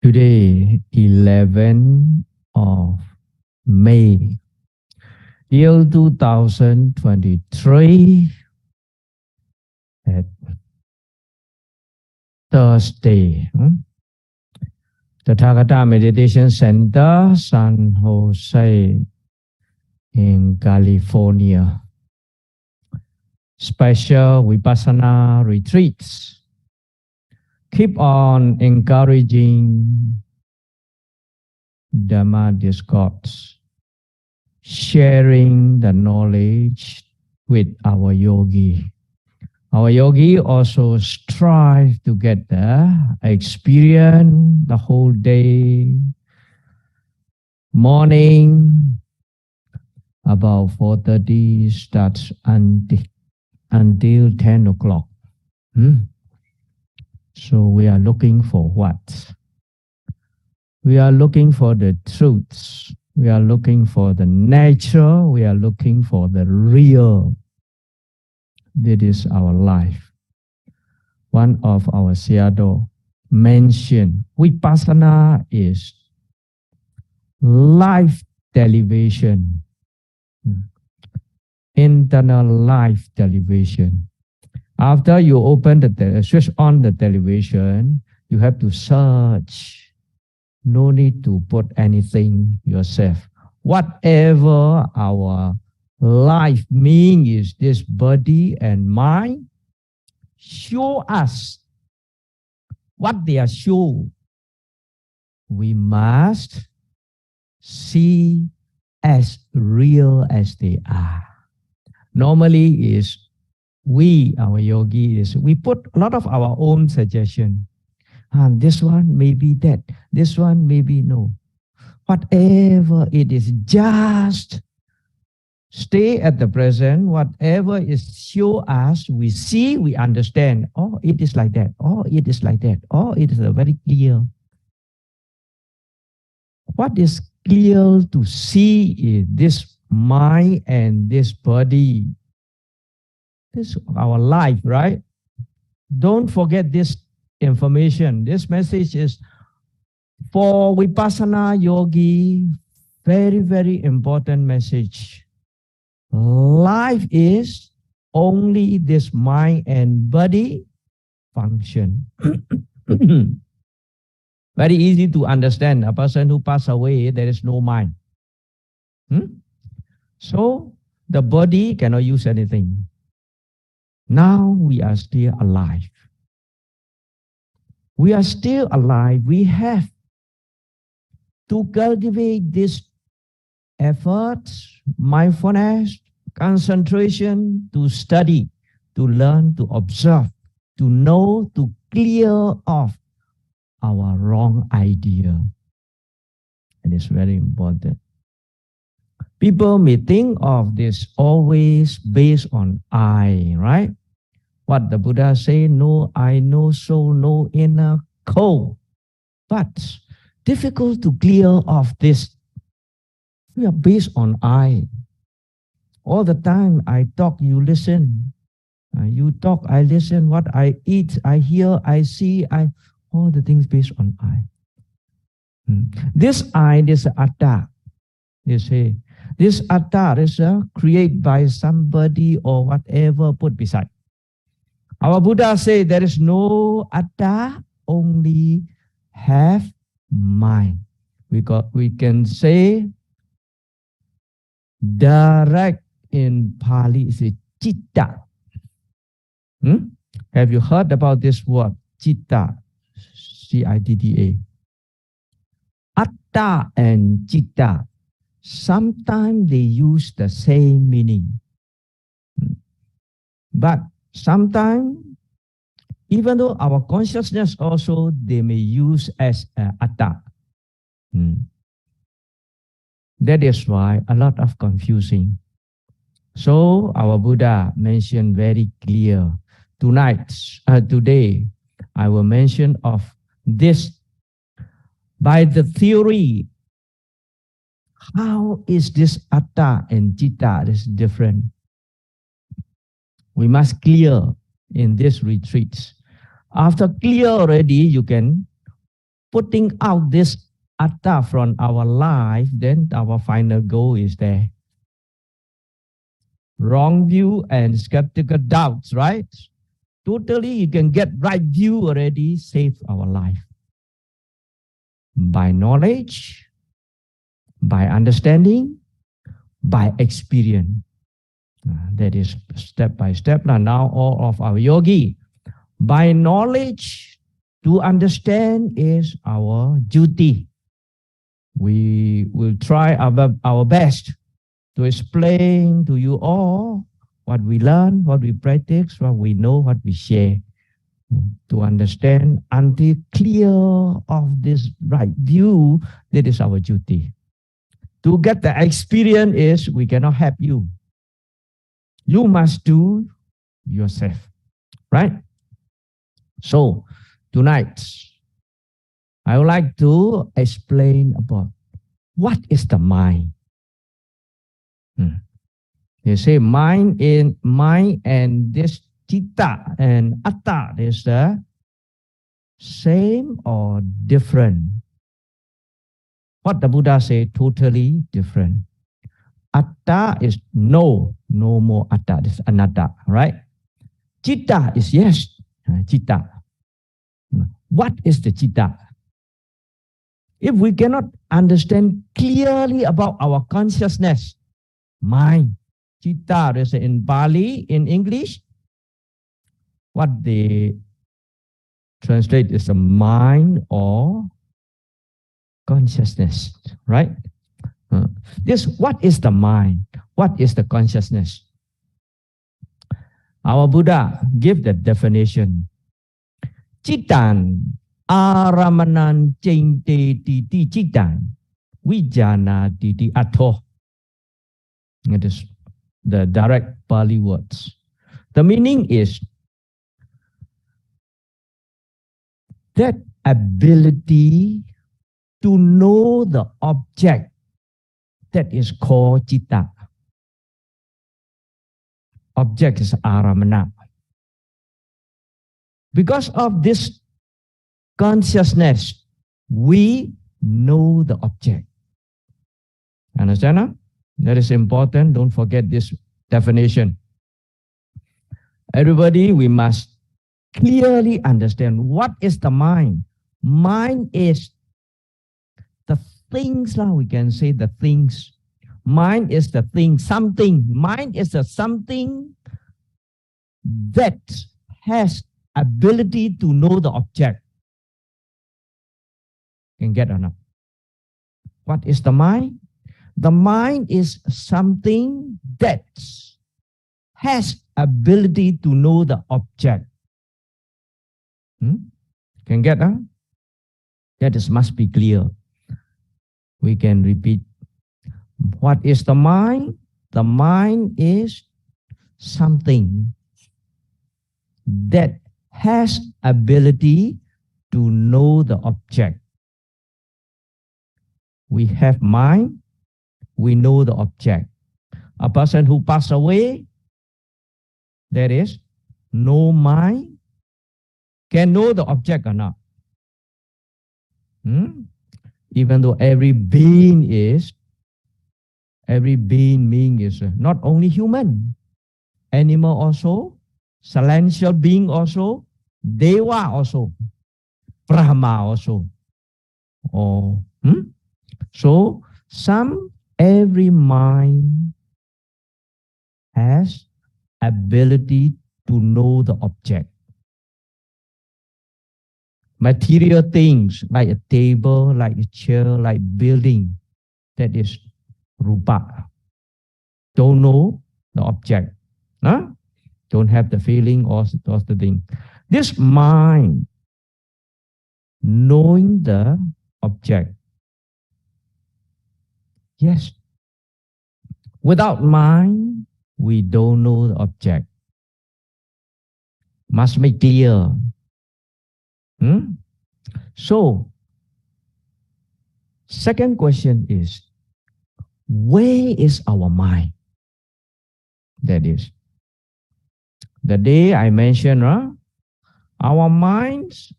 Today, 11th of May, year 2023, at Thursday. The Tathagata Meditation Center, San Jose, in California. Special Vipassana retreats. Keep on encouraging Dhamma discourse, sharing the knowledge with our yogi. Our yogi also strive to get the experience the whole day, morning, about 4:30 starts until 10 o'clock. So we are looking for what? We are looking for the truths. We are looking for the nature. We are looking for the real. This is our life. One of our Sayādaw mentioned, Vipassana is life television, internal life television. After you open switch on the television, you have to search. No need to put anything yourself. Whatever our life means is this body and mind, show us what they are show. We must see as real as they are. Normally is our yogi we put a lot of our own suggestion. This one may be that, this one may be no. Whatever it is, just stay at the present. Whatever is show us, we see, we understand. Oh, it is like that. Oh, it is like that. Oh, it is very clear. What is clear to see is this mind and this body. This is our life, right? Don't forget this information. This message is for Vipassana yogi. Very, very important message. Life is only this mind and body function. Very easy to understand. A person who passed away, there is no mind. So the body cannot use anything. Now we are still alive. We are still alive. We have to cultivate this effort, mindfulness, concentration, to study, to learn, to observe, to know, to clear off our wrong idea. And it's very important. People may think of this always based on I, right? What the Buddha say, no I, no soul, no inner core. But difficult to clear off this. We are based on I. All the time I talk, you listen. You talk, I listen. What I eat, I hear, I see, all the things based on I. This I, this atta, you say, this atta is created by somebody or whatever put beside. Our Buddha say there is no atta, only have mind. We can say direct in Pali is Citta. Have you heard about this word? Citta, C-I-T-T-A. Atta and Citta, sometimes they use the same meaning. But sometimes, even though our consciousness also, they may use as atta. That is why a lot of confusing. So our Buddha mentioned very clear. Today, I will mention of this. By the theory, how is this atta and citta is different? We must clear in this retreat. After clear already, you can putting out this atta from our life, then our final goal is there. Wrong view and skeptical doubts, right? Totally, you can get right view already, save our life. By knowledge, by understanding, by experience. That is step by step. Now all of our yogi, by knowledge, to understand is our duty. We will try our best to explain to you all what we learn, what we practice, what we know, what we share. To understand until clear of this right view, that is our duty. To get the experience is we cannot help you. You must do yourself, right? So tonight, I would like to explain about what is the mind. They say mind and this citta and atta is the same or different. What the Buddha say, totally different. Atta is no more atta, this is anatta, right? Citta is yes, citta. What is the citta? If we cannot understand clearly about our consciousness, mind, citta is in Pali, in English, what they translate is a mind or consciousness, right? What is the mind? What is the consciousness? Our Buddha give the definition. Cittan aramanan cinte titi cittan vijana titi atho. It is the direct Pali words. The meaning is that ability to know the object that is called citta. Object is aramana. Because of this consciousness, we know the object. Understand? Huh? That is important. Don't forget this definition. Everybody, we must clearly understand what is the mind. Mind is the things, we can say the things. Mind is the thing, something. Mind is the something that has ability to know the object. Can get or not? What is the mind? The mind is something that has ability to know the object. Can get, huh? That is must be clear. We can repeat. What is the mind? The mind is something that has ability to know the object. We have mind, we know the object. A person who passed away, there is no mind, can know the object or not. Even though every being is not only human, animal also, celestial being also, Deva also, Brahma also. So every mind has ability to know the object. Material things like a table, like a chair, like building, that is rupa. Don't know the object. Don't have the feeling or the thing. This mind, knowing the object. Yes. Without mind, we don't know the object. Must make clear. So, second question is, where is our mind? That is, the day I mentioned, our minds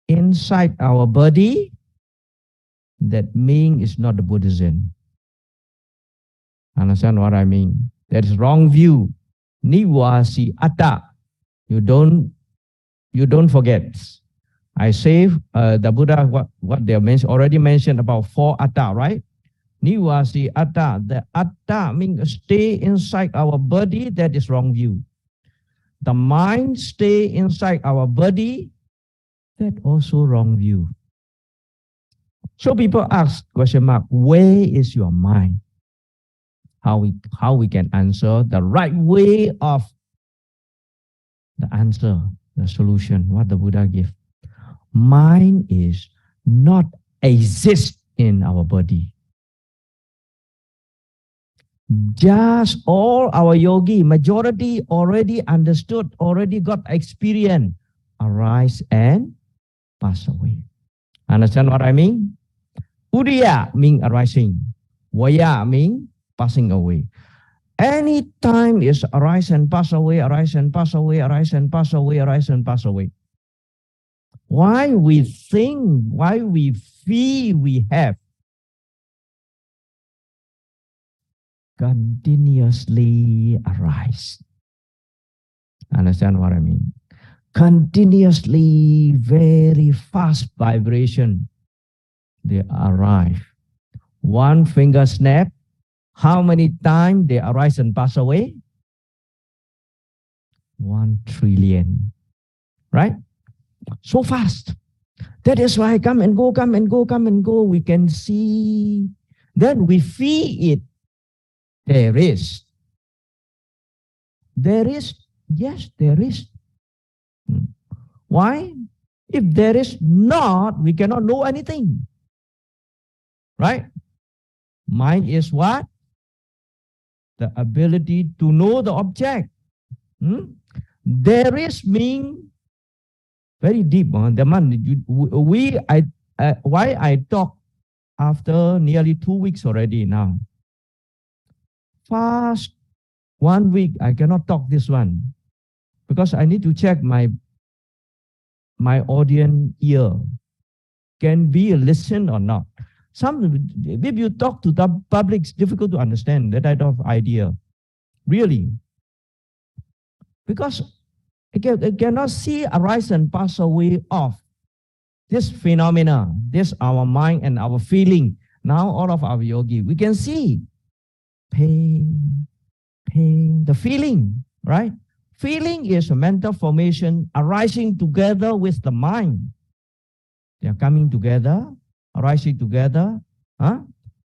inside our body, that means it's not the Buddhism. Understand what I mean? That is wrong view. Nivasi atta. You don't forget. I say the Buddha what they already mentioned about 4 atta, right? Nivasi atta. The atta means stay inside our body. That is wrong view. The mind stay inside our body. That also wrong view. So people ask question mark, where is your mind? How we can answer the right way of the answer, the solution, what the Buddha give. Mind is not exist in our body. Just all our yogi, majority already understood, already got experience, arise and pass away. Understand what I mean? Udaya means arising. Vaya means passing away. Any time is arise and pass away, arise and pass away, arise and pass away, arise and pass away. Why we think, why we feel we have continuously arise. Understand what I mean? Continuously, very fast vibration, they arrive. One finger snap, how many times they arise and pass away? 1 trillion, right? So fast. That is why come and go, come and go, come and go. We can see, then we feel it. There is. There is, yes, there is. Why? If there is not, we cannot know anything. Right? Mind is what? The ability to know the object. There is mean very deep. Why I talk after nearly 2 weeks already now. Fast 1 week, I cannot talk this one because I need to check my audience ear. Can be listen or not. If you talk to the public, it's difficult to understand that type of idea. Really. Because it cannot see arise and pass away of this phenomena, this our mind and our feeling. Now all of our yogi, we can see pain, the feeling, right? Feeling is a mental formation arising together with the mind. They are coming together, arising together.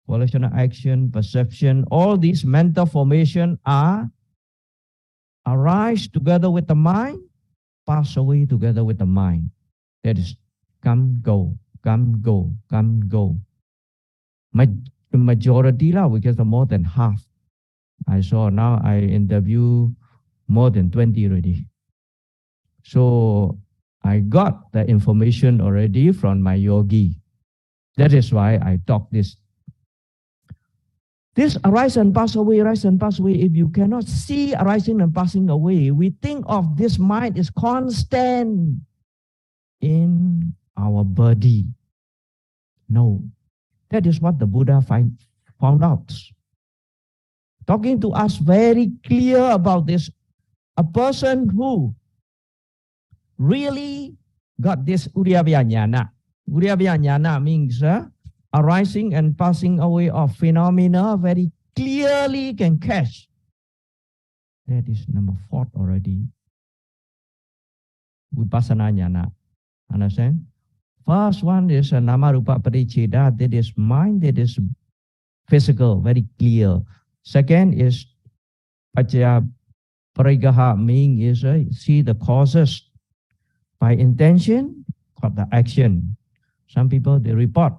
Volitional action, perception, all these mental formation are arise together with the mind, pass away together with the mind. That is come, go, come, go, come, go. The majority lah, because more than half. I saw now I interview more than 20 already. So I got the information already from my yogi. That is why I talk this. This arise and pass away, arise and pass away. If you cannot see arising and passing away, we think of this mind is constant in our body. No. That is what the Buddha found out. Talking to us very clear about this. A person who really got this Udaya Jnana. Udaya Jnana means arising and passing away of phenomena very clearly can catch. That is number 4 already. Vipassana Jnana. Understand? First one is a nama rupa pariccheda. That is mind, that is physical, very clear. Second is paccaya parigaha, meaning is see the causes by intention, got the action. Some people they report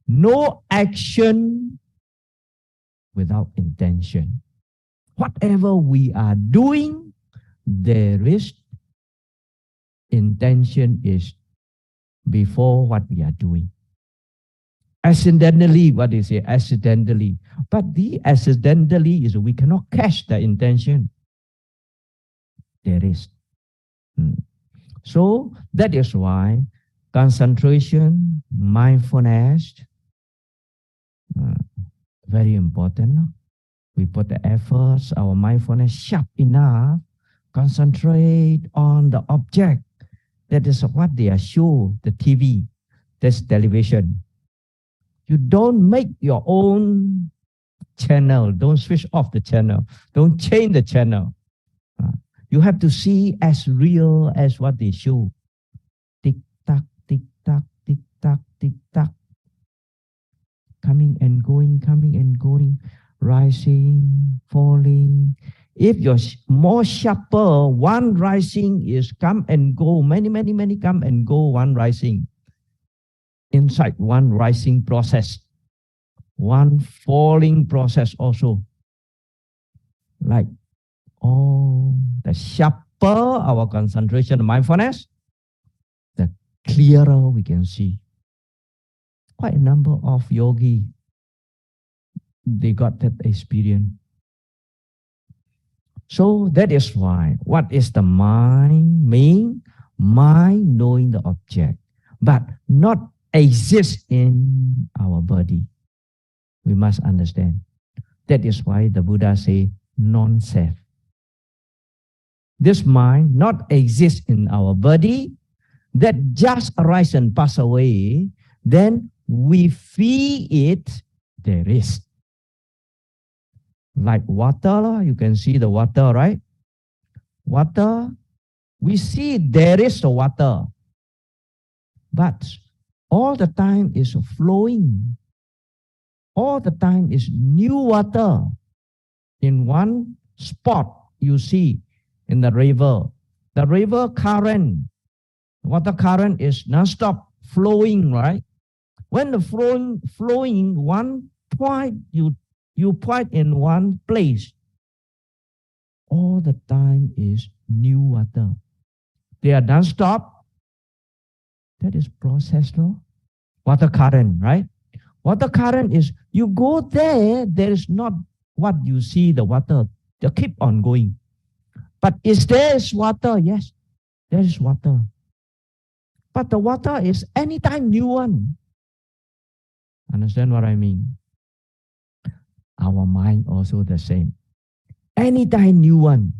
no action without intention. Whatever we are doing, there is intention is before what we are doing. Accidentally, what they say, accidentally. But the accidentally is we cannot catch the intention. There is. So that is why concentration, mindfulness, very important. We put the efforts, our mindfulness sharp enough, concentrate on the object. That is what they are show, the TV, this television. You don't make your own channel. Don't switch off the channel. Don't change the channel. You have to see as real as what they show. Tick tock, tick tock, tick tock, tick tock. Coming and going, rising, falling. If you're more sharper, one rising is come and go, many come and go, one rising. Inside one rising process, one falling process also. Like, the sharper our concentration and mindfulness, the clearer we can see. Quite a number of yogi, they got that experience. So that is why, what is the mind mean? Mind knowing the object, but not exist in our body. We must understand. That is why the Buddha say non-self. This mind not exist in our body, that just arise and pass away, then we feel it, there is. Like water, you can see the water, right? Water, we see there is the water, but all the time is flowing. All the time is new water. In one spot, you see in the river current, water current is non-stop flowing, right? When the flowing one point, you point in one place, all the time is new water. They are non-stop. That is process, no? Water current, right? Water current is, you go there, there is not what you see, the water. They keep on going. But is there water? Yes, there is water. But the water is anytime new one. Understand what I mean? Our mind also the same. Anytime new one.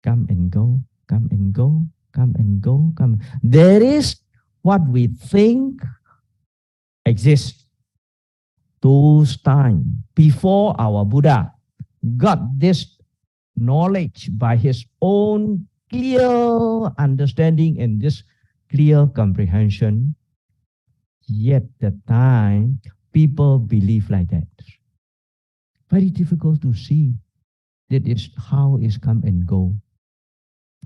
Come and go, come and go, come and go, come. There is what we think exists. Those times before our Buddha got this knowledge by his own clear understanding and this clear comprehension, yet the time people believe like that. Very difficult to see. That is how is come and go.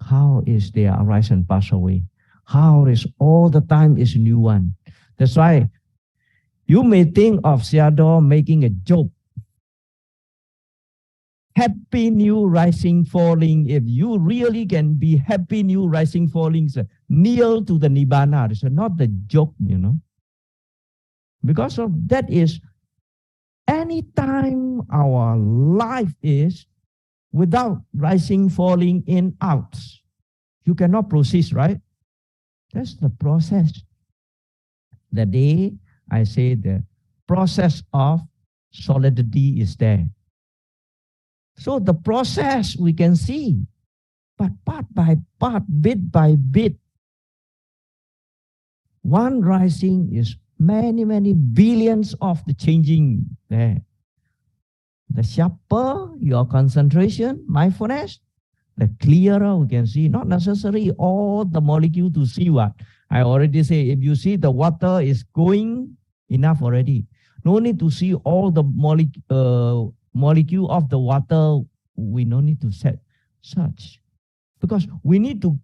How is they arise and pass away. How is all the time is new one. That's why you may think of Sayādaw making a joke. Happy new rising, falling. If you really can be happy new rising, falling, near to the Nibbana. It's not the joke, you know. Because of that is, anytime our life is without rising, falling, in, out, you cannot proceed, right? That's the process. The day I say the process of solidity is there. So the process we can see, but part by part, bit by bit, one rising is many billions of the changing there. The sharper your concentration, mindfulness, the clearer we can see. Not necessarily all the molecule to see what. I already say, if you see the water is going, enough already. No need to see all the molecule of the water. We no need to set such. Because we need to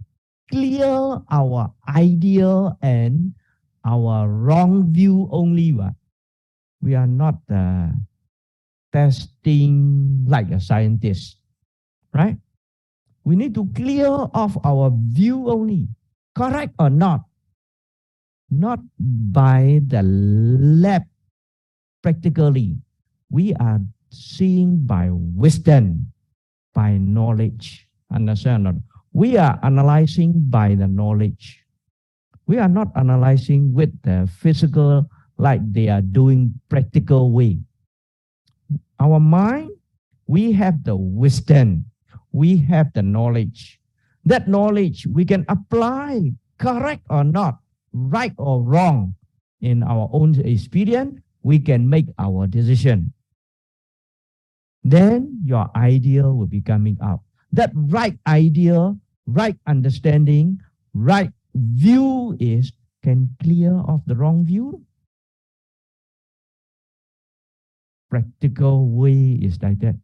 clear our idea and our wrong view only. What? We are not testing like a scientist, right? We need to clear off our view only. Correct or not? Not by the lab practically. We are seeing by wisdom, by knowledge. Understand? We are analyzing by the knowledge. We are not analyzing with the physical like they are doing practical way. Our mind, we have the wisdom, we have the knowledge. That knowledge we can apply, correct or not, right or wrong, in our own experience, we can make our decision. Then your idea will be coming up. That right idea, right understanding, right view is can clear off the wrong view. Practical way is like that.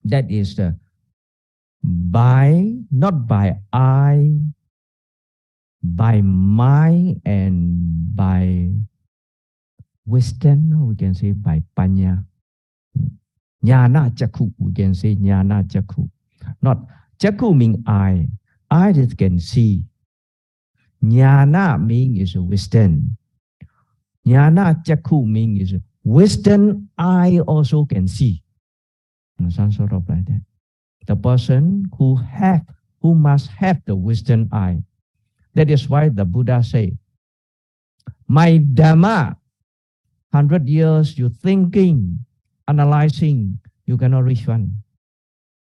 That is the by, not by I, by mind and by wisdom, we can say by panya. Jnana chakku, we can say jnana chakku. Not chakku means eye. Eye that can see. Jnana means is wisdom. Jnana chakku means is wisdom eye also can see. Some sort of like that. The person who must have the wisdom eye. That is why the Buddha say, my Dhamma, 100 years you thinking, analyzing, you cannot reach one.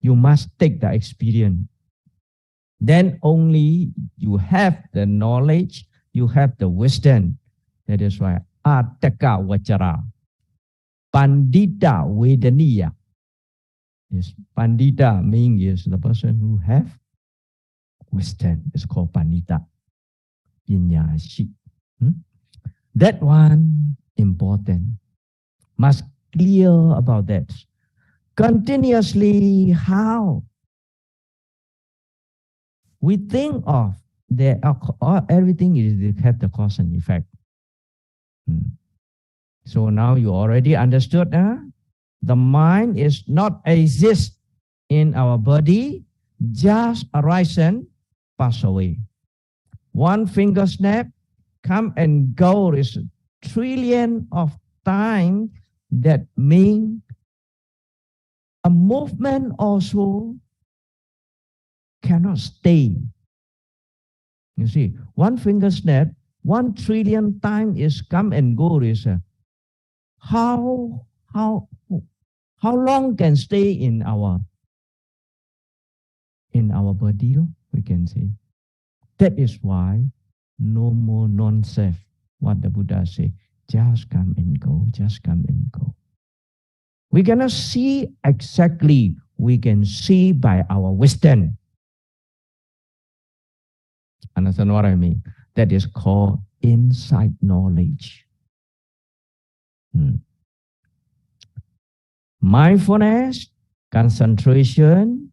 You must take the experience. Then only you have the knowledge, you have the wisdom. That is why Ataka Vachara, Pandita Vedaniya. Yes, Pandita means is the person who have wisdom. It's called Pandita. Pinyashi. That one important. Must clear about that. Continuously, how we think of everything is have the cause and effect. So now you already understood. The mind is not exist in our body, just arise and pass away. One finger snap, come and go is a trillion of time. That means a movement also cannot stay. You see, one finger snap, 1 trillion time is come and go. Is how long can stay in our body? We can say that is why no more non-self. What the Buddha say, just come and go, just come and go. We cannot see exactly. We can see by our wisdom. Understand what I mean? That is called insight knowledge. Mindfulness, concentration,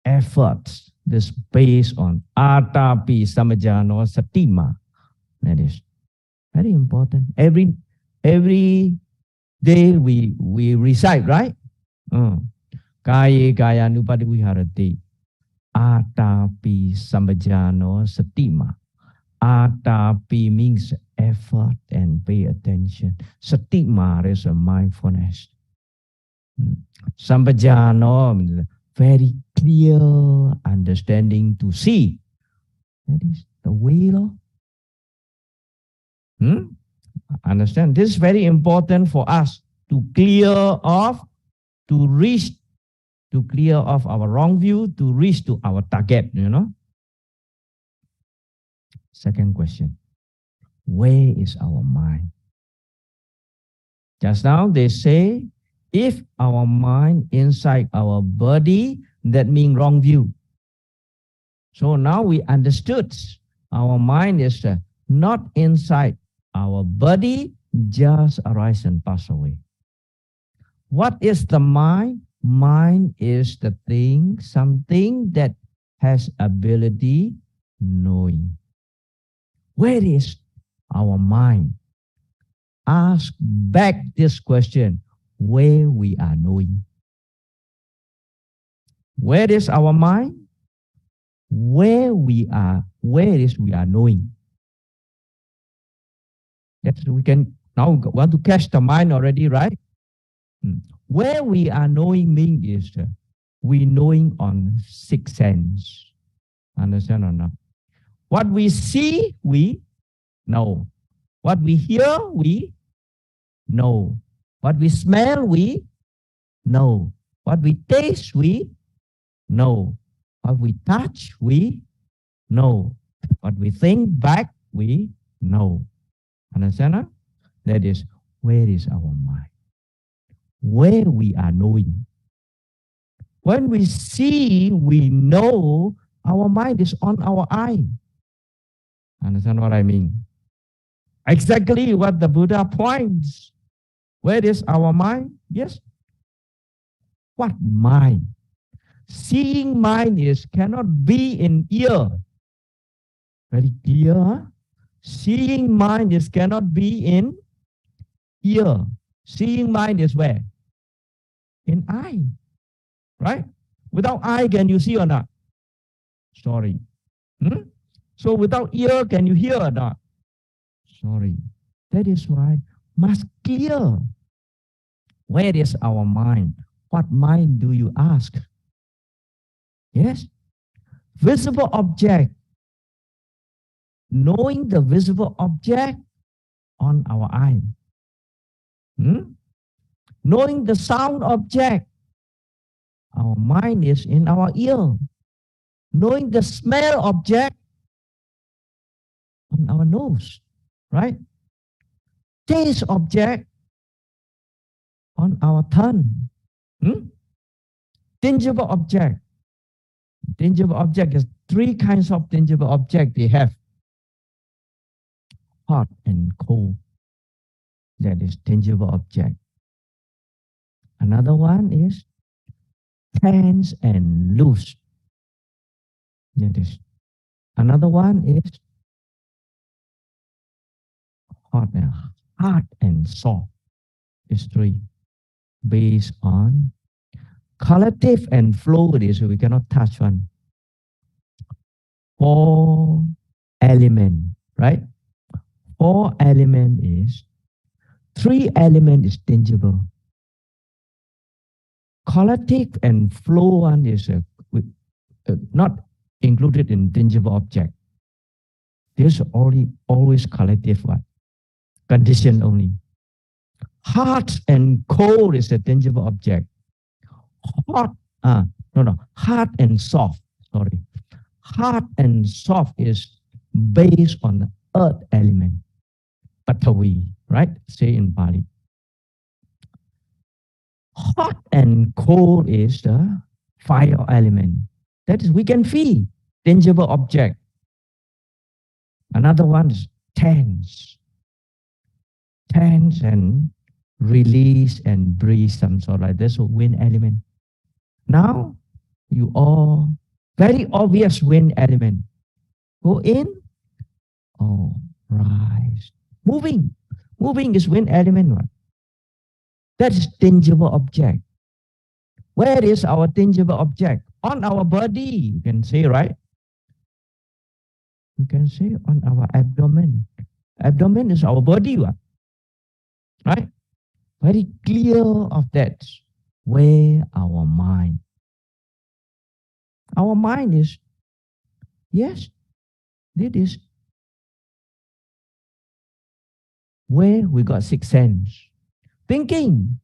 efforts. This based on atapi samajano satima. That is very important. Every day we recite, right? Kaya kaya nupadi viharati. Atapi samajano satima. Atapi means effort and pay attention. Satima is a mindfulness. Sambajano, very clear understanding to see. That is the way, Understand? This is very important for us to clear off, to clear off our wrong view, to reach to our target, Second question, where is our mind? Just now they say, if our mind inside our body, that means wrong view. So now we understood our mind is not inside our body, just arise and pass away. What is the mind? Mind is the thing, something that has ability knowing. Where is our mind? Ask back this question, where we are knowing. Where is our mind? Where is we are knowing. That's we can now want to catch the mind already, right? Where we are knowing means is we knowing on 6 sense. Understand or not? What we see, we know. What we hear, we know. What we smell, we know. What we taste, we know. What we touch, we know. What we think back, we know. Understand? Huh? That is, where is our mind? Where we are knowing. When we see, we know, our mind is on our eye. Understand what I mean? Exactly what the Buddha points. Where is our mind? Yes. What mind? Seeing mind is cannot be in ear. Very clear, huh? Seeing mind is cannot be in ear. Seeing mind is where? In eye. Right? Without eye, can you see or not? Sorry. So without ear, can you hear or not? Sorry. That is why must clear. Where is our mind? What mind do you ask? Yes. Visible object. Knowing the visible object on our eye. Knowing the sound object. Our mind is in our ear. Knowing the smell object on our nose. Right? Taste object on our tongue. Tangible object. Tangible object is three kinds of tangible object they have. Hot and cold. That is tangible object. Another one is tense and loose. That is. Another one is hot and hard and soft. It's three. Based on collective and fluid, so we cannot touch one. 4 element, right? 4 element is 3 element is tangible. Collective and flow one is not included in tangible object. There's always collective one. Condition only. Hot and cold is a tangible object. Hot and soft. Sorry. Hard and soft is based on the earth element. Patavi, right? Say in Pali. Hot and cold is the fire element. That is, we can feel tangible object. Another one is tense. Tense and release and breathe, some sort like this, so wind element. Now, you all, very obvious wind element. Go in, rise. Moving. Moving is wind element one. That is tangible object. Where is our tangible object? On our body, you can say, right? You can say on our abdomen. Abdomen is our body one. Right? Very clear of that. Where our mind? Our mind is, yes, it is where we got 6 sense. Thinking.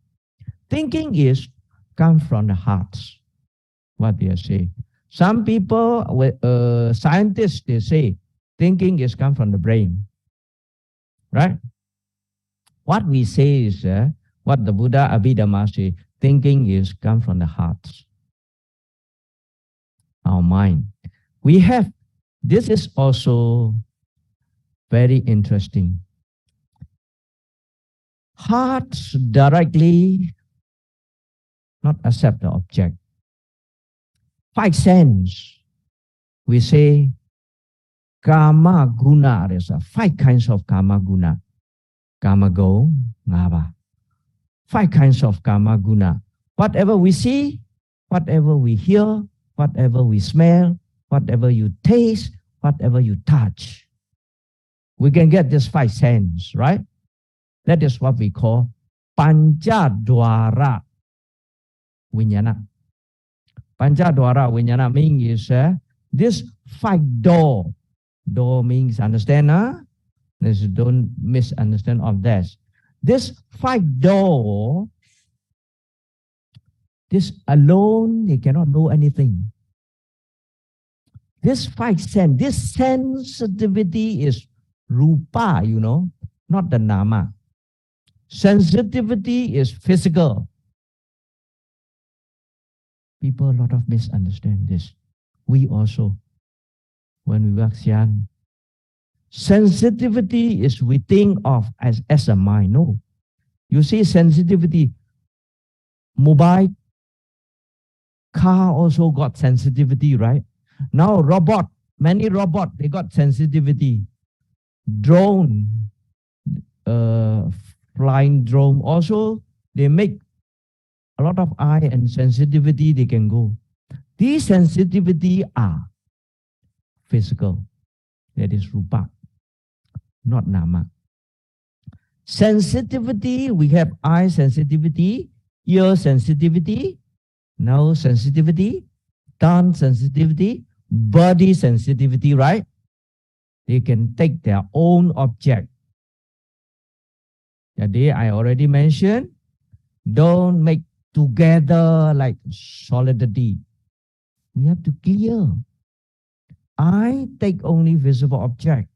Thinking is come from the heart. What they say. Some people, scientists, they say thinking is come from the brain. Right? What we say is, what the Buddha Abhidhamma say, thinking is come from the heart. Our mind. We have, this is also very interesting. Heart directly not accept the object. 5 sense. We say Kama guna. There's 5 kinds of Kama guna. Kama go, ngaba. 5 kinds of Kama guna. Whatever we see, whatever we hear, whatever we smell, whatever you taste, whatever you touch. We can get this 5 sense, right? That is what we call Panchadwara Vinyana. Panchadwara Vinyana means this 5 door Door means understand, huh? Don't misunderstand of this. This 5 door, this alone, they cannot know anything. This 5 sense, this sensitivity is rupa, not the nama. Sensitivity is physical. People a lot of misunderstand this. We also, when we work Xian, sensitivity is we think of as a mind. No. You see sensitivity, mobile, car also got sensitivity, right? Now robot, many robot, they got sensitivity. Drone, flying drone, also they make a lot of eye and sensitivity they can go. These sensitivity are physical. That is rupa, not nama. Sensitivity, we have eye sensitivity, ear sensitivity, nose sensitivity, tongue sensitivity, body sensitivity, right? They can take their own object. That day I already mentioned, don't make together like solidity. We have to clear. I take only visible object.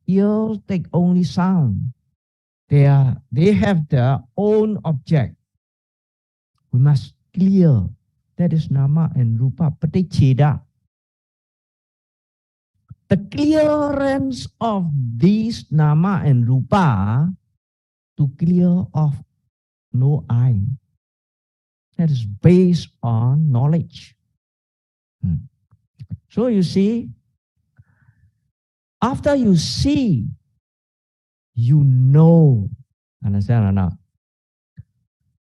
Ears take only sound. They have their own object. We must clear. That is nama and rupa, paticcheda. The clearance of these nama and rupa to clear off no I. That is based on knowledge. So you see, after you see, you know. Understand or not?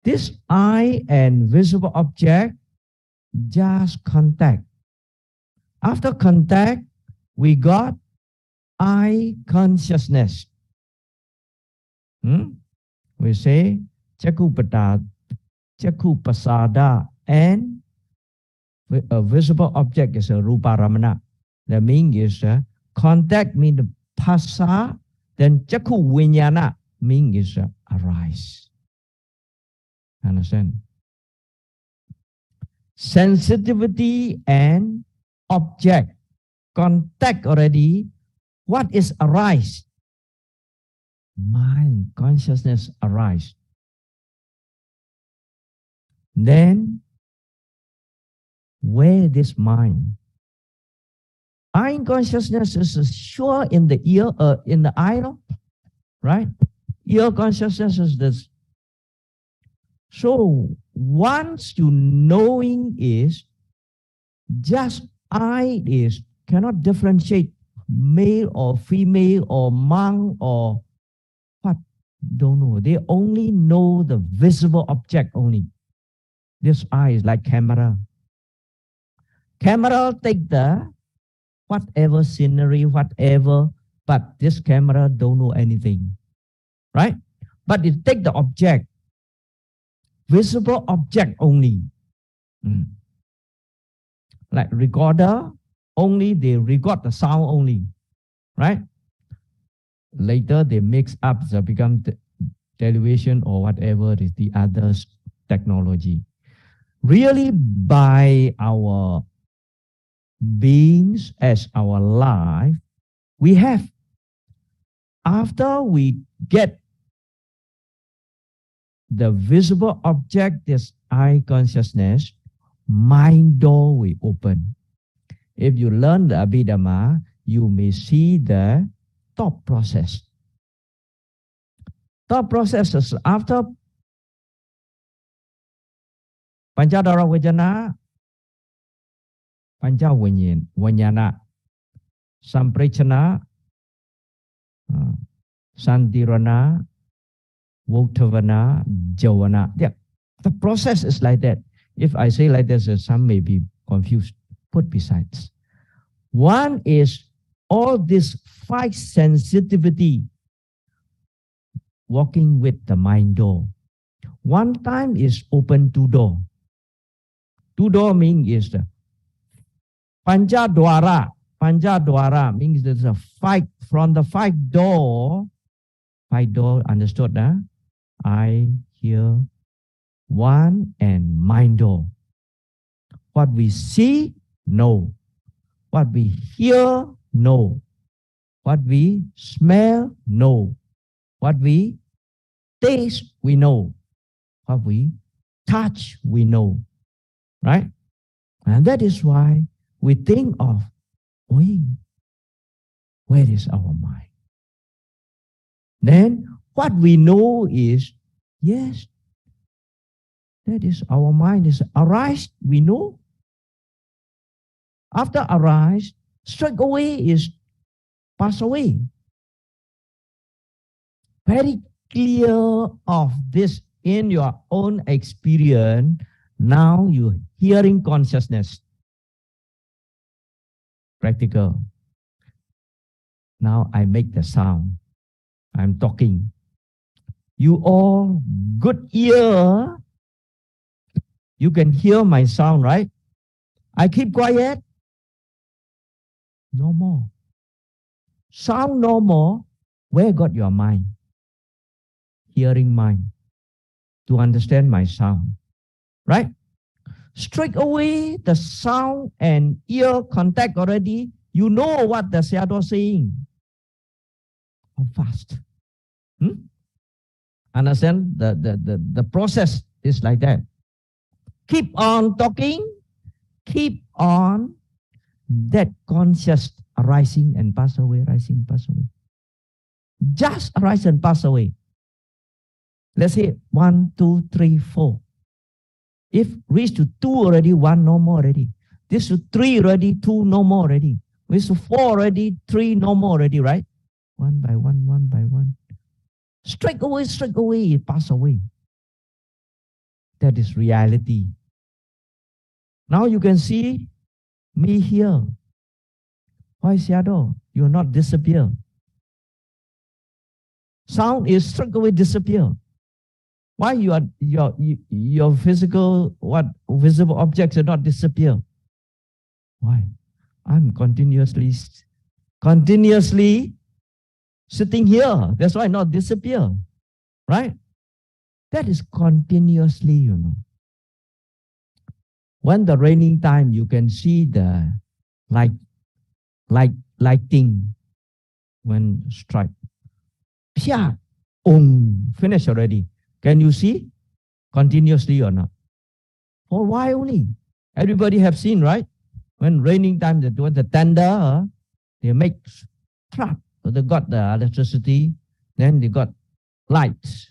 This eye and visible object just contact. After contact, we got eye consciousness. We say Chakku pasada, and a visible object is a rupa ramana. That means is contact means the pasa, then Chakku vinyana means is arise. Understand? Sensitivity and object contact already. What is arise? Mind, consciousness arise. Then, where this mind? Eye consciousness is sure in the ear, in the eye, right? Ear consciousness is this. So once you knowing is just eye is cannot differentiate male or female or monk or what, don't know. They only know the visible object only. This eye is like camera. Camera take the whatever scenery, whatever, but this camera don't know anything, right? But it take the object, visible object only. Like recorder, only they record the sound only, right? Later they mix up, so become television or whatever is the other technology. Really by our beings as our life, we have, after we get the visible object, this eye consciousness, mind door will open. If you learn the Abhidhamma, you may see the thought process. Thought process is after Panchadara Vajana, Pancha Vajnana, Samprachana, Santirana, Votavana, Javana. Yeah, the process is like that. If I say like this, some may be confused. Put besides. One is all this 5 sensitivity walking with the mind door. One time is open 2 door. 2 door means is the Pancha Dwara. Panjadwara means there's a five, from the five door, understood, huh? I hear one and mind door. What we see, no. What we hear, no. What we smell, no. What we taste, we know. What we touch, we know. Right? And that is why we think of, where is our mind? Then what we know is, yes, that is our mind is arise, we know. After arise, straight away is pass away. Very clear of this in your own experience. Now you're hearing consciousness. Practical. Now I make the sound. I'm talking. You all good ear. You can hear my sound, right? I keep quiet. No more. Sound no more. Where got your mind? Hearing mind. To understand my sound. Right? Straight away, the sound and ear contact already. You know what the Sayādaw is saying. How fast? Understand? The process is like that. Keep on talking. Keep on that conscious arising and pass away, rising, pass away. Just arise and pass away. Let's say 1, 2, 3, 4. If reach to 2 already, 1 no more already. This to 3 already, 2 no more already. Reach to 4 already, 3 no more already, right? One by one, one by one. Straight away, it pass away. That is reality. Now you can see me here. Why, Sayādaw? You are not disappear. Sound is straight away disappear. Why your physical, visible objects are not disappear? Why? I'm continuously sitting here. That's why not disappear. Right? That is continuously, you know. When the raining time, you can see the lighting when strike. Pia, finish already. Can you see continuously or not? For why only? Everybody have seen, right? When raining time, the tender, they make trap. So they got the electricity, then they got lights.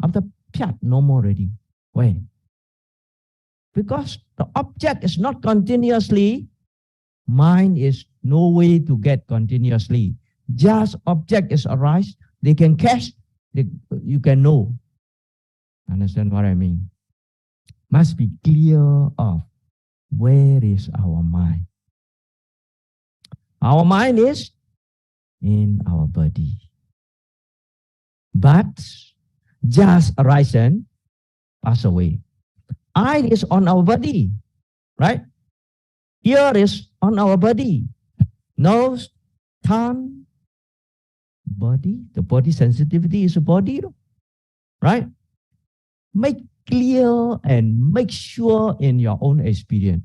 After piat, no more already. Why? Because the object is not continuously, mind is no way to get continuously. Just object is arise, they can catch, you can know. Understand what I mean? Must be clear of where is our mind. Our mind is in our body. But just arise and pass away. Eye is on our body, right? Ear is on our body. Nose, tongue, body. The body sensitivity is a body, right? Make clear and make sure in your own experience.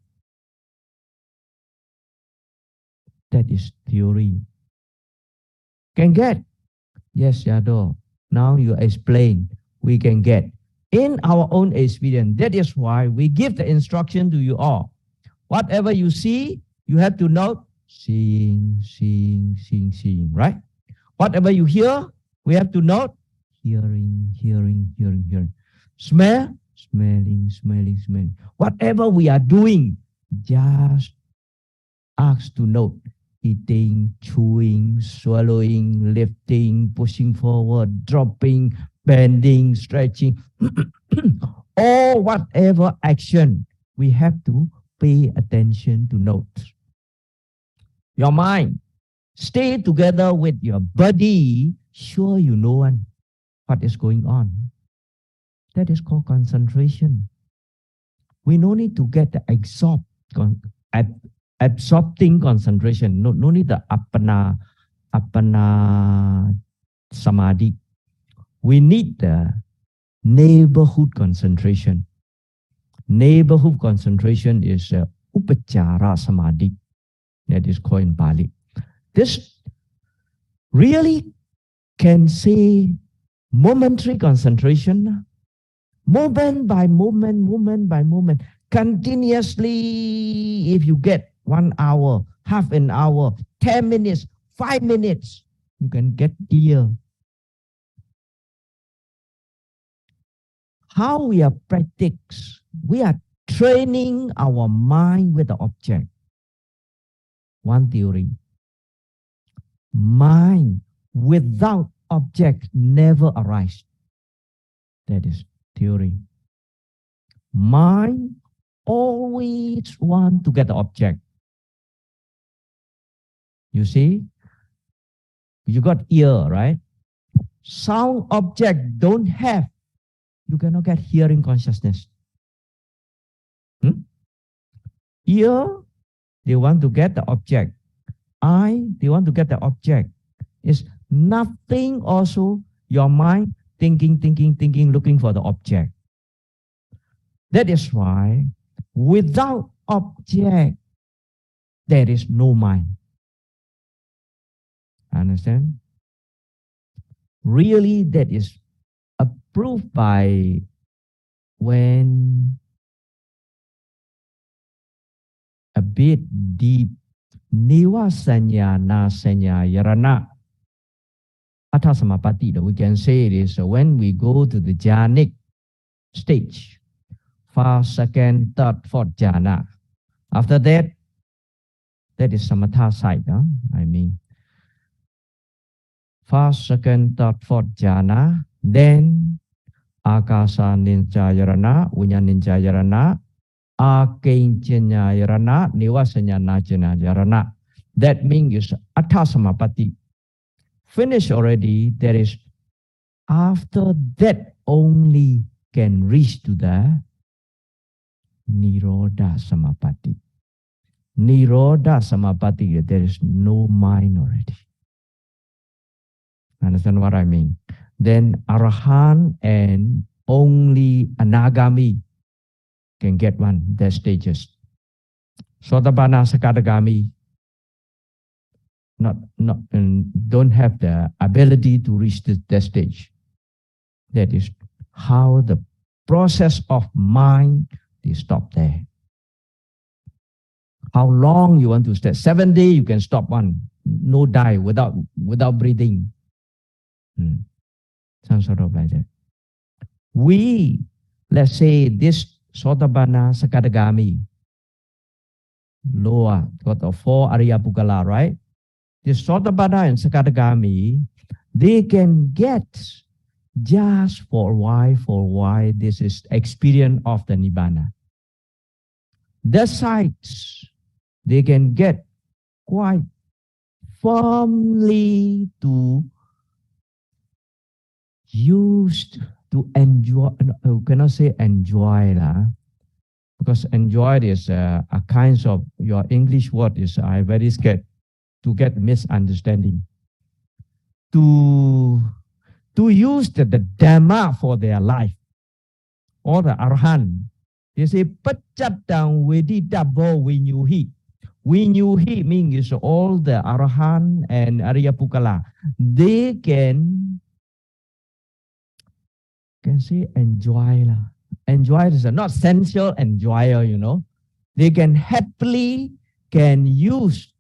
That is theory. Can get? Yes, Sayādaw. Now you explain. We can get in our own experience. That is why we give the instruction to you all. Whatever you see, you have to note, seeing, right? Whatever you hear, we have to note, hearing. Smell, smelling. Whatever we are doing, just ask to note. Eating, chewing, swallowing, lifting, pushing forward, dropping, bending, stretching. Or whatever action, we have to pay attention to note. Your mind, stay together with your body, sure you know what is going on. That is called concentration. We no need to get absorbed absorbing concentration. No need the apana samadhi. We need the neighborhood concentration. Neighborhood concentration is upachara samadhi. That is called in Pali. This really can say momentary concentration, moment by moment, continuously. If you get 1 hour, half an hour, 10 minutes, 5 minutes, you can get clear. How we are practice, we are training our mind with the object. One theory. Mind without object never arise. That is theory. Mind always want to get the object. You see, you got ear, right? Sound object don't have, you cannot get hearing consciousness. Ear, they want to get the object. Eye, they want to get the object. It's nothing also, your mind thinking, looking for the object. That is why without object, there is no mind. Understand? Really, that is approved by when a bit deep Niwa sanya na sanya yarana Atha samapati, we can say it is when we go to the jhanic stage, first, second, third, fourth jhana. After that, that is samatha side. I mean, first, second, third, fourth jhana, then akasa ninjayarana, unya ninjayarana, akinchanyayarana, niwasanyanajanayarana. That means Atha samapati. Finish already, there is, after that only can reach to the Nirodha Samapati. Nirodha Samapati, there is no mind already. Understand what I mean? Then Arahant and only Anagami can get one, their stages. Sotabana Sakadagami don't have the ability to reach that stage. That is how the process of mind is stopped there. How long you want to stay? 7 days you can stop one. No die without breathing. Some sort of like that. We, let's say this Sotabana Sakadagami, lower, got the 4 Arya Pugala, right? This Sotabana and Sakadagami, they can get just for a while, this is experience of the Nibbana. The sides, they can get quite firmly to used to enjoy, you cannot say enjoy, because enjoy is a kind of, your English word is, I very scared to get misunderstanding. To use the Dhamma for their life. Or the Arhan. They say, Pachatang Veditabo Vinyuhi. Vinyuhi means all the Arhan and Arya Pukala. They can say enjoy. Enjoy is not sensual enjoyer, you know. They can happily can use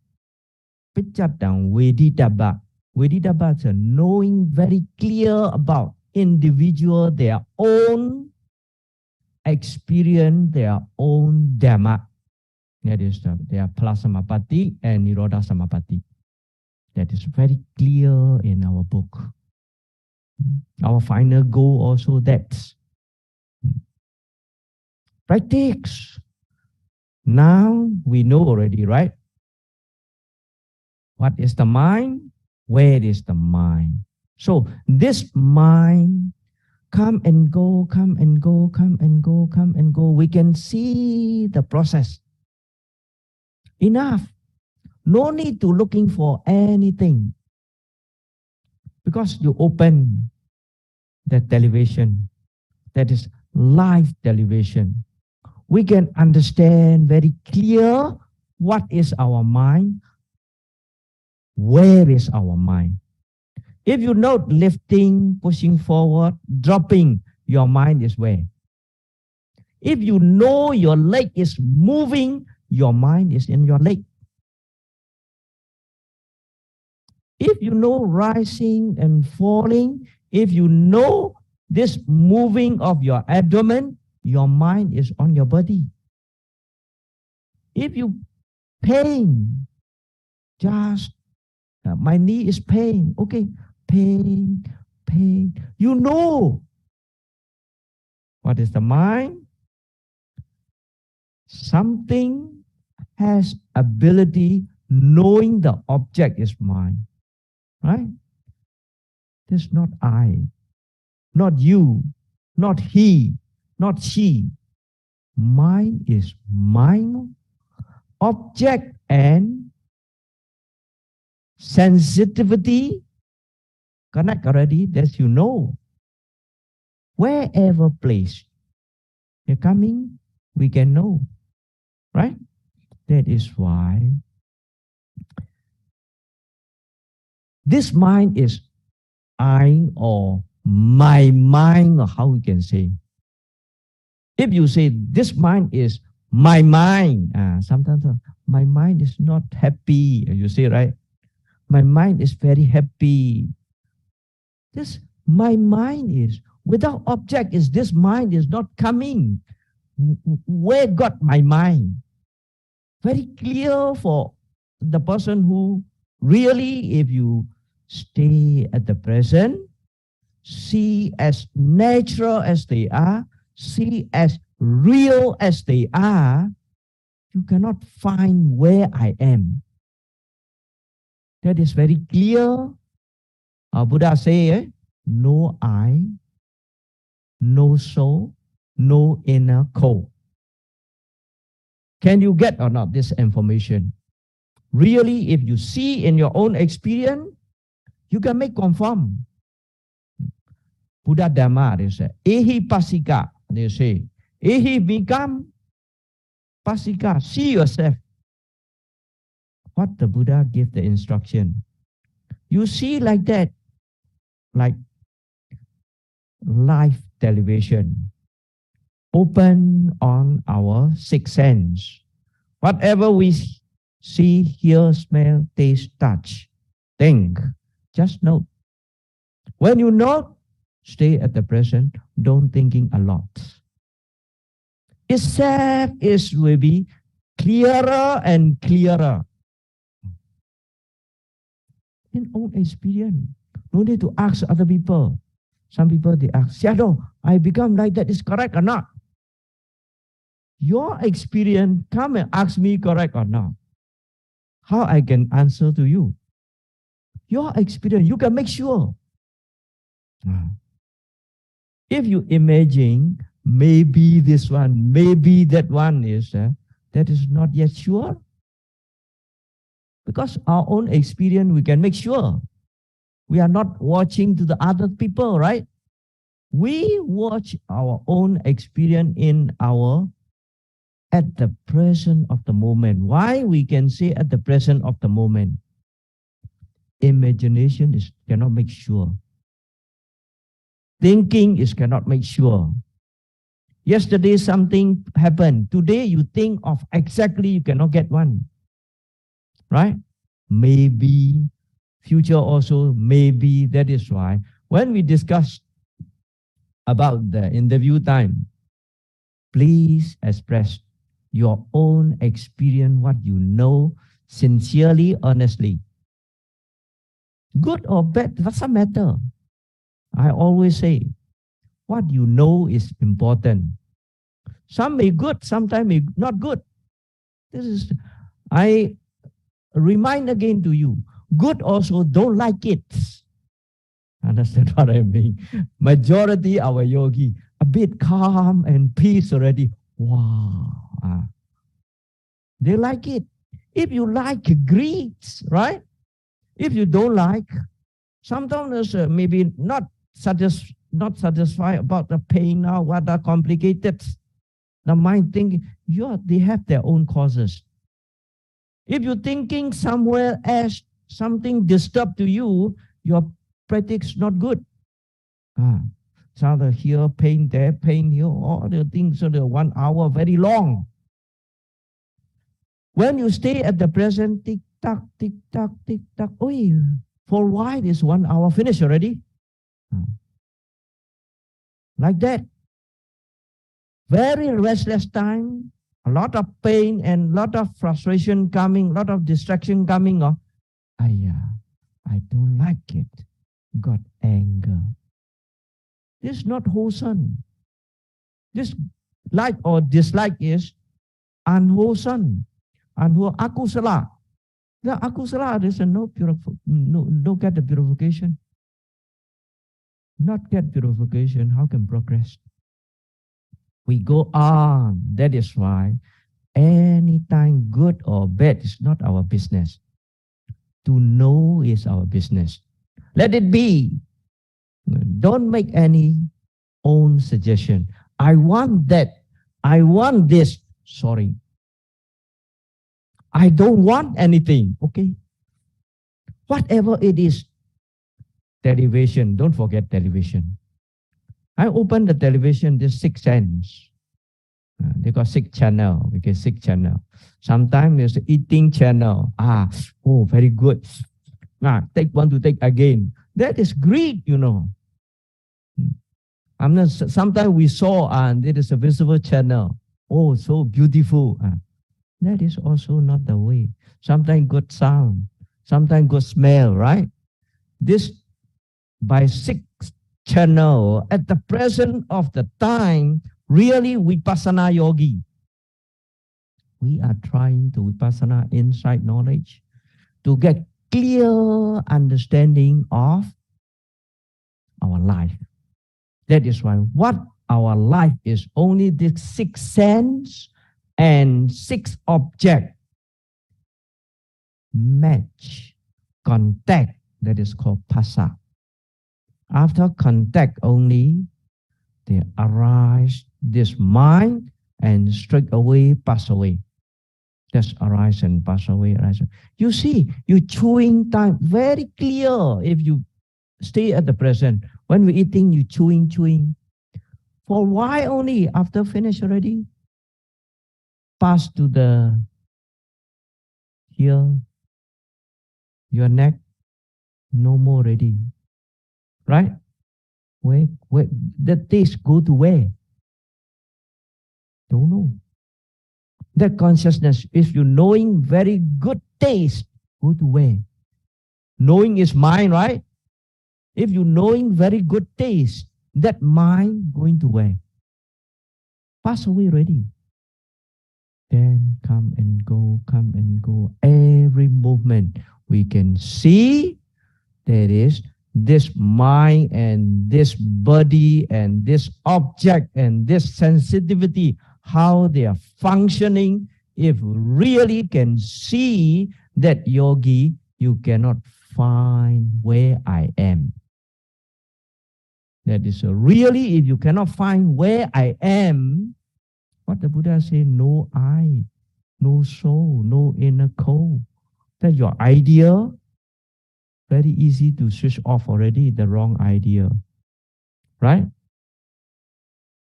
Pachatang Veditaba. Veditaba is knowing very clear about individual, their own experience, their own Dhamma. That is their Palasamapati and Nirodha Samapati. That is very clear in our book. Our final goal also that's practice. Now we know already, right? What is the mind? Where is the mind? So this mind come and go, come and go, come and go, come and go. We can see the process. Enough. No need to looking for anything. Because you open the television, that is live television. We can understand very clear what is our mind, where is our mind. If you note lifting, pushing forward, dropping, your mind is where? If you know your leg is moving, your mind is in your leg. If you know rising and falling, if you know this moving of your abdomen, your mind is on your body. If you pain, just my knee is pain, okay, pain, pain. You know what is the mind? Something has ability knowing the object is mine, right? This not I, not you, not he, not she. Mind is mine. Object and sensitivity connect already, that you know. Wherever place you're coming, we can know, right? That is why this mind is I or my mind, or how we can say. If you say this mind is my mind, sometimes my mind is not happy, you say, right? My mind is very happy. This my mind is without object, is this mind is not coming. Where got my mind? Very clear for the person who really, if you stay at the present, see as natural as they are, see as real as they are, you cannot find where I am. That is very clear. Buddha say, no I, no soul, no inner core. Can you get or not this information? Really, if you see in your own experience, you can make conform. Buddha Dhamma, they say, ehi pasika, they say, ehi become pasika, see yourself. What the Buddha give the instruction? You see like that, like live television, open on our sixth sense. Whatever we see, hear, smell, taste, touch, think, just note. When you note, stay at the present, don't thinking a lot. Itself will be clearer and clearer. In own experience, no need to ask other people. Some people, they ask, Sayādaw, I become like that, is correct or not? Your experience, come and ask me correct or not. How I can answer to you? Your experience, you can make sure. If you imagine, maybe this one, maybe that one is, that is not yet sure. Because our own experience, we can make sure. We are not watching to the other people, right? We watch our own experience at the present of the moment. Why we can say at the present of the moment? Imagination cannot make sure. Thinking cannot make sure. Yesterday something happened. Today you think of exactly, you cannot get one. Right? Maybe. Future also, maybe. That is why when we discuss about the interview time, please express your own experience, what you know, sincerely, honestly. Good or bad, doesn't matter. I always say, what you know is important. Some may good, sometimes may not good. I remind again to you, good also don't like it. Understand what I mean? Majority our yogi, a bit calm and peace already. Wow. They like it. If you like greed, right? If you don't like, sometimes maybe not satisfied about the pain now, what are complicated. The mind think they have their own causes. If you're thinking somewhere else, something disturbed to you, your practice not good. So the here pain, there pain, here, all the things, so the 1 hour very long. When you stay at the present, tick tock, tick tock, tick tock. Oh, for why this 1 hour finish already? Like that. Very restless time, a lot of pain and lot of frustration coming, lot of distraction coming. I don't like it. Got anger. This is not wholesome. This like or dislike is unwholesome. Akusala. The akusala, there's no get the purification. Not get purification, how can progress? We go on. That is why anytime good or bad is not our business. To know is our business. Let it be. Don't make any own suggestion. I want that. I want this. Sorry. I don't want anything. Okay. Whatever it is. Television. Don't forget television. I open the television, there's 6 channels. They got 6 channel. We get 6 channel. Sometimes there's eating channel. Very good. Take one to take again. That is greed, you know. Sometimes we saw there is a visible channel. Oh, so beautiful. That is also not the way. Sometimes good sound. Sometimes good smell, right? This by 6 channel at the present of the time, really vipassana yogi. We are trying to vipassana insight knowledge to get clear understanding of our life. That is why what our life is only the 6 sense and 6 object match, contact, that is called phassa. After contact only, they arise this mind and straight away pass away. Just arise and pass away. Arise. You see, you chewing time very clear if you stay at the present. When we're eating, you chewing. For why only? After finish already? Pass to the here, your neck, no more ready. Right? Where the taste go to where? Don't know. That consciousness, if you knowing very good taste, go to where? Knowing is mind, right? If you knowing very good taste, that mind going to where? Pass away already. Then come and go. Every movement we can see there is this mind and this body and this object and this sensitivity, how they are functioning. If really can see that yogi, you cannot find where I am. That is really, if you cannot find where I am, what the Buddha say, no I, no soul, no inner core. That's your idea. Very easy to switch off already, the wrong idea. Right?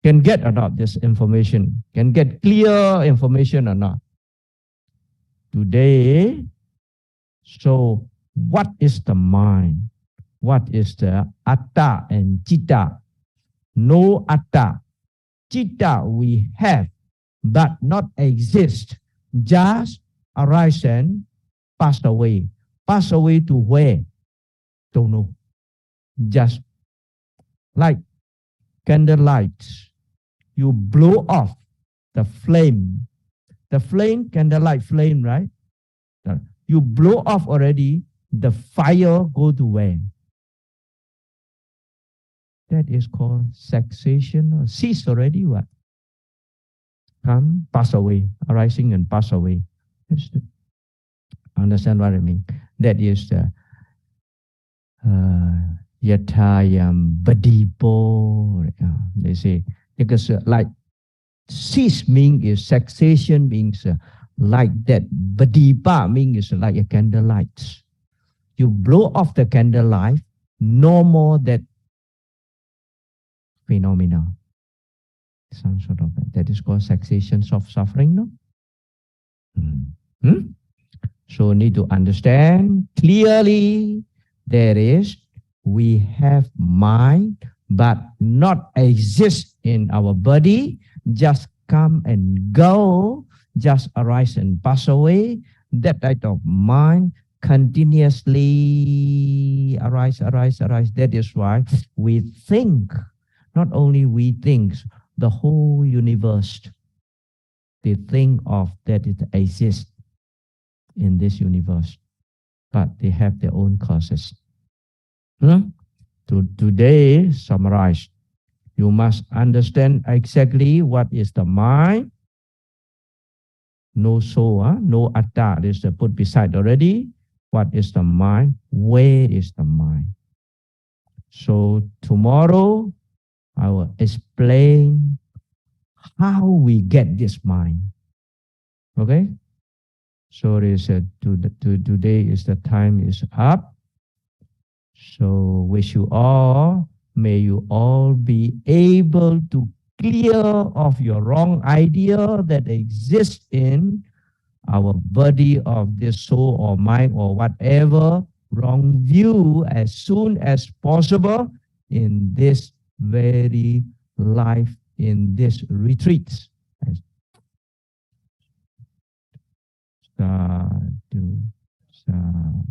Can get or not this information? Can get clear information or not? Today, so what is the mind? What is the atta and citta? No atta. Citta we have, but not exist. Just arise and pass away. Pass away to where? Don't know. Just like candlelight. You blow off the flame. The flame, candlelight flame, right? You blow off already, the fire go to where? That is called cessation or cease already. What? Come, pass away, arising and pass away. Understand what I mean? That is the Yatayam Badipo. They say, because like cease means is cessation means like that. Badipa means like a candlelight. You blow off the candlelight, no more that phenomena. Some sort of that is called cessation of suffering, no? So need to understand clearly there is, we have mind, but not exist in our body, just come and go, just arise and pass away. That type of mind continuously arise. That is why we think, not only we think, the whole universe, they think of that it exists in this universe, but they have their own causes. Today, summarize. You must understand exactly what is the mind. No soul, no atta is put beside already. What is the mind? Where is the mind? So tomorrow, I will explain how we get this mind. Okay? So today is the time is up. So wish you all, may you all be able to clear of your wrong idea that exists in our body of this soul or mind or whatever wrong view as soon as possible in this very life, in this retreat. Sadhu, sadhu.